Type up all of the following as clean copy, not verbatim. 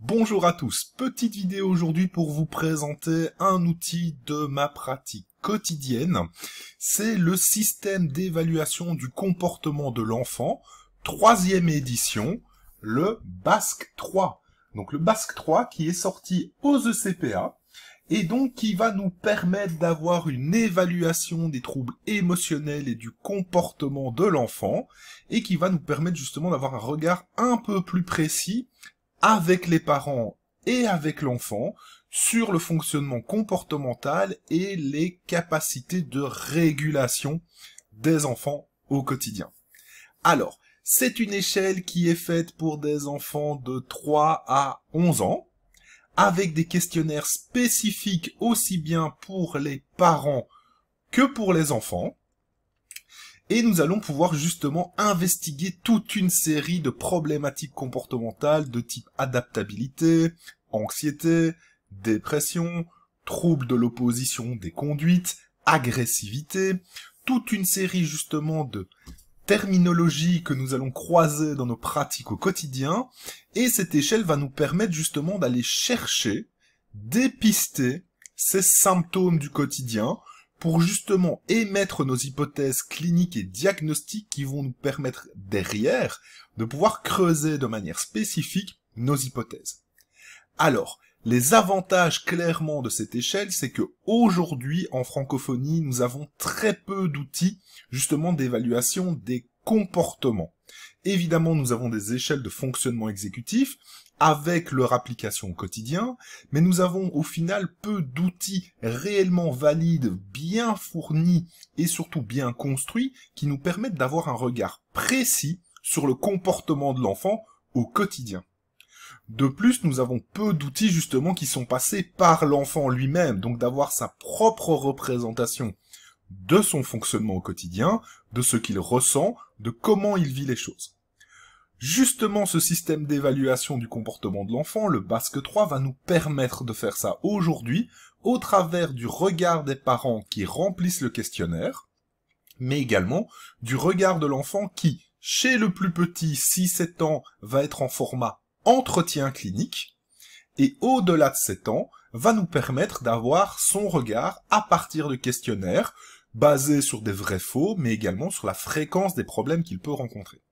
Bonjour à tous, petite vidéo aujourd'hui pour vous présenter un outil de ma pratique quotidienne. C'est le système d'évaluation du comportement de l'enfant, 3e édition, le BASC 3. Donc le BASC 3 qui est sorti aux ECPA et donc qui va nous permettre d'avoir une évaluation des troubles émotionnels et du comportement de l'enfant et qui va nous permettre justement d'avoir un regard un peu plus précis avec les parents et avec l'enfant sur le fonctionnement comportemental et les capacités de régulation des enfants au quotidien. Alors, c'est une échelle qui est faite pour des enfants de 3 à 11 ans, avec des questionnaires spécifiques aussi bien pour les parents que pour les enfants. Et nous allons pouvoir justement investiguer toute une série de problématiques comportementales de type adaptabilité, anxiété, dépression, troubles de l'opposition des conduites, agressivité, toute une série justement de terminologies que nous allons croiser dans nos pratiques au quotidien. Et cette échelle va nous permettre justement d'aller chercher, dépister ces symptômes du quotidien, pour justement émettre nos hypothèses cliniques et diagnostiques qui vont nous permettre derrière de pouvoir creuser de manière spécifique nos hypothèses. Alors, les avantages clairement de cette échelle, c'est que aujourd'hui en francophonie, nous avons très peu d'outils justement d'évaluation des comportements. Évidemment, nous avons des échelles de fonctionnement exécutif, avec leur application au quotidien, mais nous avons au final peu d'outils réellement valides, bien fournis et surtout bien construits qui nous permettent d'avoir un regard précis sur le comportement de l'enfant au quotidien. De plus, nous avons peu d'outils justement qui sont passés par l'enfant lui-même, donc d'avoir sa propre représentation de son fonctionnement au quotidien, de ce qu'il ressent, de comment il vit les choses. Justement, ce système d'évaluation du comportement de l'enfant, le BASC 3, va nous permettre de faire ça aujourd'hui, au travers du regard des parents qui remplissent le questionnaire, mais également du regard de l'enfant qui, chez le plus petit, 6-7 ans, va être en format entretien clinique, et au-delà de 7 ans, va nous permettre d'avoir son regard à partir de questionnaires, basés sur des vrais-faux, mais également sur la fréquence des problèmes qu'il peut rencontrer.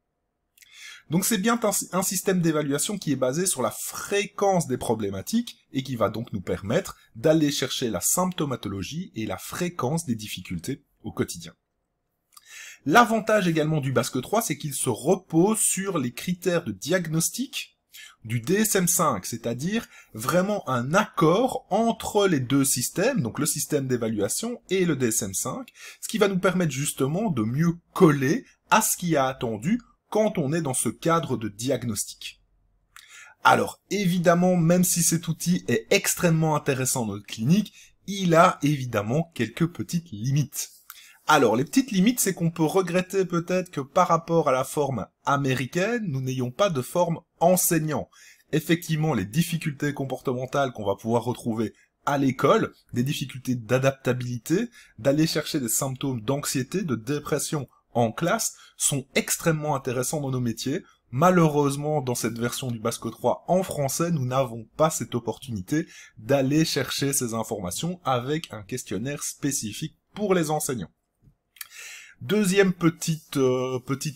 Donc c'est bien un système d'évaluation qui est basé sur la fréquence des problématiques et qui va donc nous permettre d'aller chercher la symptomatologie et la fréquence des difficultés au quotidien. L'avantage également du BASC 3, c'est qu'il se repose sur les critères de diagnostic du DSM-5, c'est-à-dire vraiment un accord entre les deux systèmes, donc le système d'évaluation et le DSM-5, ce qui va nous permettre justement de mieux coller à ce qui est attendu quand on est dans ce cadre de diagnostic. Alors, évidemment, même si cet outil est extrêmement intéressant dans notre clinique, il a évidemment quelques petites limites. Alors, les petites limites, c'est qu'on peut regretter peut-être que par rapport à la forme américaine, nous n'ayons pas de forme enseignant. Effectivement, les difficultés comportementales qu'on va pouvoir retrouver à l'école, des difficultés d'adaptabilité, d'aller chercher des symptômes d'anxiété, de dépression en classe, sont extrêmement intéressants dans nos métiers. Malheureusement, dans cette version du BASC 3 en français, nous n'avons pas cette opportunité d'aller chercher ces informations avec un questionnaire spécifique pour les enseignants. Deuxième petite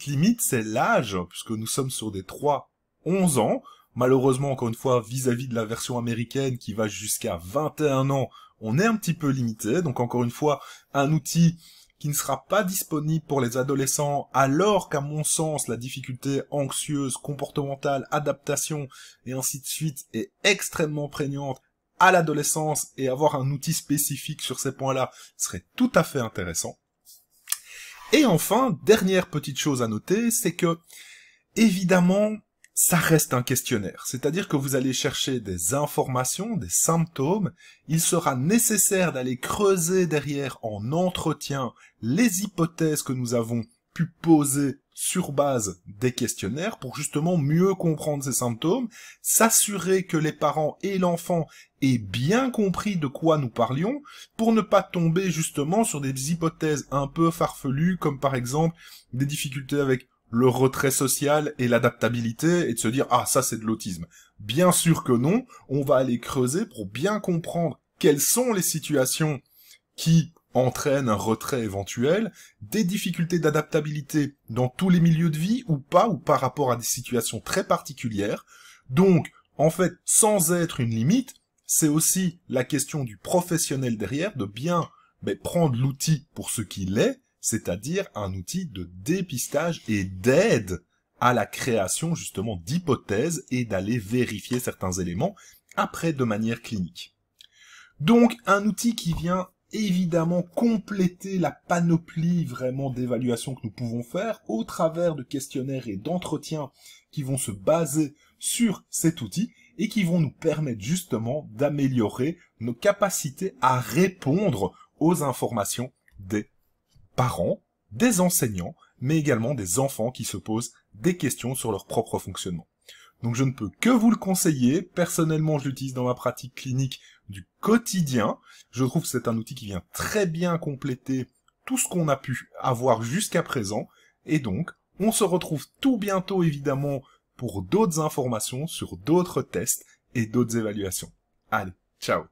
limite, c'est l'âge, puisque nous sommes sur des 3-11 ans. Malheureusement, encore une fois, vis-à-vis de la version américaine qui va jusqu'à 21 ans, on est un petit peu limité. Donc encore une fois, un outil qui ne sera pas disponible pour les adolescents, alors qu'à mon sens, la difficulté anxieuse, comportementale, adaptation, et ainsi de suite, est extrêmement prégnante à l'adolescence, et avoir un outil spécifique sur ces points-là serait tout à fait intéressant. Et enfin, dernière petite chose à noter, c'est que, évidemment, ça reste un questionnaire, c'est-à-dire que vous allez chercher des informations, des symptômes, il sera nécessaire d'aller creuser derrière en entretien les hypothèses que nous avons pu poser sur base des questionnaires pour justement mieux comprendre ces symptômes, s'assurer que les parents et l'enfant aient bien compris de quoi nous parlions, pour ne pas tomber justement sur des hypothèses un peu farfelues, comme par exemple des difficultés avec le retrait social et l'adaptabilité et de se dire « Ah, ça c'est de l'autisme ». Bien sûr que non, on va aller creuser pour bien comprendre quelles sont les situations qui entraînent un retrait éventuel, des difficultés d'adaptabilité dans tous les milieux de vie ou pas, ou par rapport à des situations très particulières. Donc, en fait, sans être une limite, c'est aussi la question du professionnel derrière, de bien prendre l'outil pour ce qu'il est, c'est-à-dire un outil de dépistage et d'aide à la création justement d'hypothèses et d'aller vérifier certains éléments après de manière clinique. Donc un outil qui vient évidemment compléter la panoplie vraiment d'évaluation que nous pouvons faire au travers de questionnaires et d'entretiens qui vont se baser sur cet outil et qui vont nous permettre justement d'améliorer nos capacités à répondre aux informations des parents, des enseignants, mais également des enfants qui se posent des questions sur leur propre fonctionnement. Donc je ne peux que vous le conseiller. Personnellement, je l'utilise dans ma pratique clinique du quotidien. Je trouve que c'est un outil qui vient très bien compléter tout ce qu'on a pu avoir jusqu'à présent. Et donc, on se retrouve tout bientôt, évidemment, pour d'autres informations sur d'autres tests et d'autres évaluations. Allez, ciao!